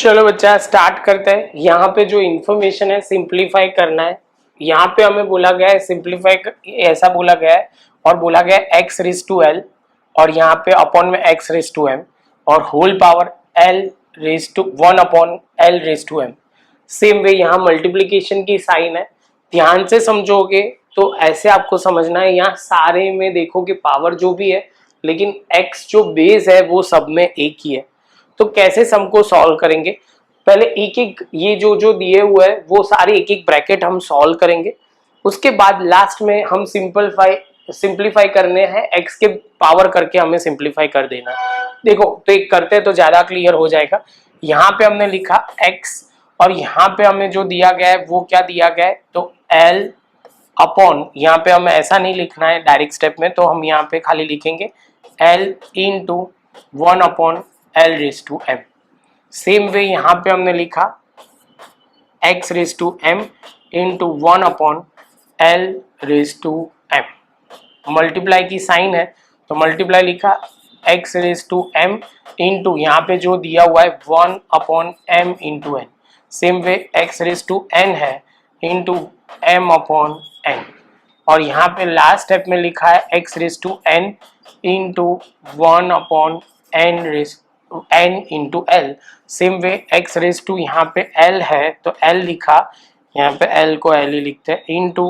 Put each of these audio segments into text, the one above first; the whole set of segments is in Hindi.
चलो बच्चा स्टार्ट करते हैं। यहाँ पे जो इन्फॉर्मेशन है सिंप्लीफाई करना है। यहाँ पे हमें बोला गया है सिंप्लीफाई, ऐसा बोला गया है और बोला गया है एक्स रेज टू एल और यहाँ पे अपॉन में एक्स रेज टू एम और whole power l raise to one upon l raise to m. Same way यहाँ मल्टीप्लीकेशन की साइन है, ध्यान से समझोगे तो ऐसे आपको समझना है। यहाँ सारे में देखो कि पावर जो भी है लेकिन एक्स जो बेस है वो सब में एक ही है। तो कैसे सम को सॉल्व करेंगे, पहले एक एक ये जो जो दिए हुए है वो सारे एक एक ब्रैकेट हम सॉल्व करेंगे। उसके बाद लास्ट में हम सिंप्लीफाई करने हैं, एक्स के पावर करके हमें सिंप्लीफाई कर देना है। देखो तो एक करते हैं तो ज्यादा क्लियर हो जाएगा। यहाँ पे हमने लिखा एक्स और यहाँ पे हमें जो दिया गया है वो क्या दिया गया है, तो एल अपॉन, यहाँ पे हमें ऐसा नहीं लिखना है डायरेक्ट स्टेप में, तो हम यहाँ पे खाली लिखेंगे l into one upon l raise to m. Same way यहाँ पे हमने लिखा x raise to m into one upon l raise to m. Multiply की साइन है तो मल्टीप्लाई लिखा x raise to m into यहाँ पे जो दिया हुआ है one upon m into n. Same way x raise to n है इंटू एम अपॉन एन और यहाँ पे लास्ट स्टेप में लिखा है x raise to n into one upon n raise n into l. Same way x raise to यहाँ पे एल है तो एल लिखा, यहाँ पे एल को एल ही लिखते हैं, into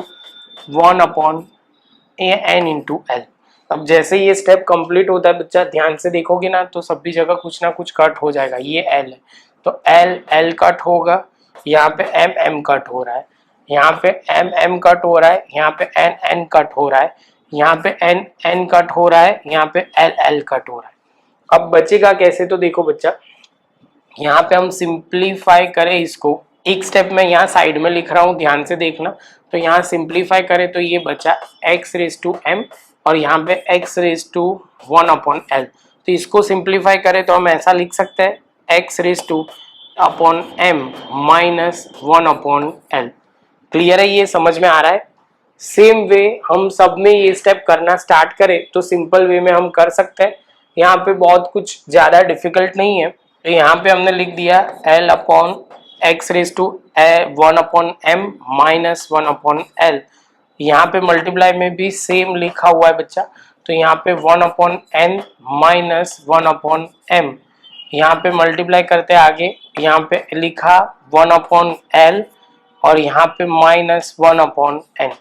one upon n into l. अब जैसे ये स्टेप कंप्लीट होता है बच्चा, ध्यान से देखोगे ना तो सभी जगह कुछ ना कुछ कट हो जाएगा। ये एल है तो एल एल कट होगा, यहाँ पे एम एम कट हो रहा है, यहाँ पे एम एम कट हो रहा है, यहाँ पे एन एन कट हो रहा है, यहाँ पे एन एन कट हो रहा है, यहाँ पे एल एल कट हो रहा है। अब बचेगा कैसे, तो देखो बच्चा यहाँ पे हम सिंप्लीफाई करें इसको, एक स्टेप में यहाँ साइड में लिख रहा हूँ, ध्यान से देखना। तो यहाँ सिंप्लीफाई करें तो ये बचा एक्स रेज टू एम और यहाँ पे x raise to one upon l. तो इसको सिंप्लीफाई करें तो हम ऐसा लिख सकते हैं x raise to upon m minus one upon l. Clear है, ये समझ में आ रहा है। सेम वे हम सब में ये स्टेप करना स्टार्ट करें तो सिंपल वे में हम कर सकते हैं। यहाँ पे बहुत कुछ ज्यादा डिफिकल्ट नहीं है। तो यहाँ पे हमने लिख दिया l upon x raise to one upon m minus one upon l. यहाँ पे मल्टीप्लाई में भी सेम लिखा हुआ है बच्चा, तो यहाँ पे one upon n minus one upon m. यहाँ पे मल्टीप्लाई करते आगे, यहाँ पे लिखा वन अपॉन एल और यहाँ पे माइनस वन अपॉन एन।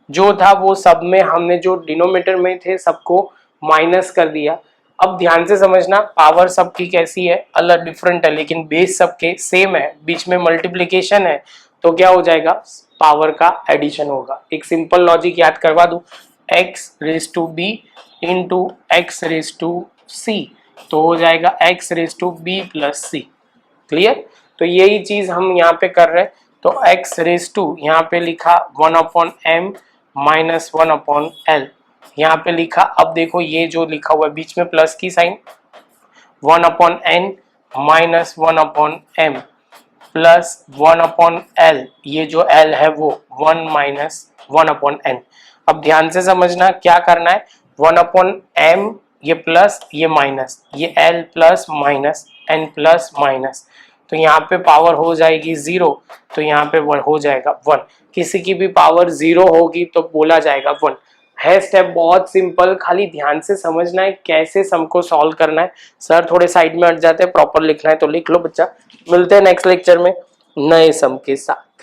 जो था वो सब में हमने जो डिनोमिनेटर में थे सबको माइनस कर दिया। अब ध्यान से समझना, पावर सबकी कैसी है, अलग डिफरेंट है लेकिन बेस सबके सेम है, बीच में मल्टीप्लिकेशन है तो क्या हो जाएगा, पावर का एडिशन होगा। एक सिंपल लॉजिक याद करवा दूं, x raise to b into x raise to c तो हो जाएगा x raise to b plus c। Clear, तो यही चीज हम यहाँ पे कर रहे हैं। तो x रेज टू यहाँ पे लिखा one upon m minus one upon l, यहाँ पे लिखा, अब देखो ये जो लिखा हुआ है बीच में प्लस की sign, one upon n minus one upon m plus one upon l, ये जो एल है वो one minus one upon n. अब ध्यान से समझना क्या करना है, वन अपॉन एम ये प्लस ये माइनस, ये l plus minus n plus minus, तो यहाँ पे पावर हो जाएगी जीरो तो यहाँ पे हो जाएगा वन। किसी की भी पावर जीरो होगी तो बोला जाएगा वन। है स्टेप बहुत सिंपल, खाली ध्यान से समझना है कैसे सम को सॉल्व करना है। सर थोड़े साइड में हट जाते हैं, प्रॉपर लिखना है तो लिख लो बच्चा। मिलते हैं नेक्स्ट लेक्चर में नए सम के साथ।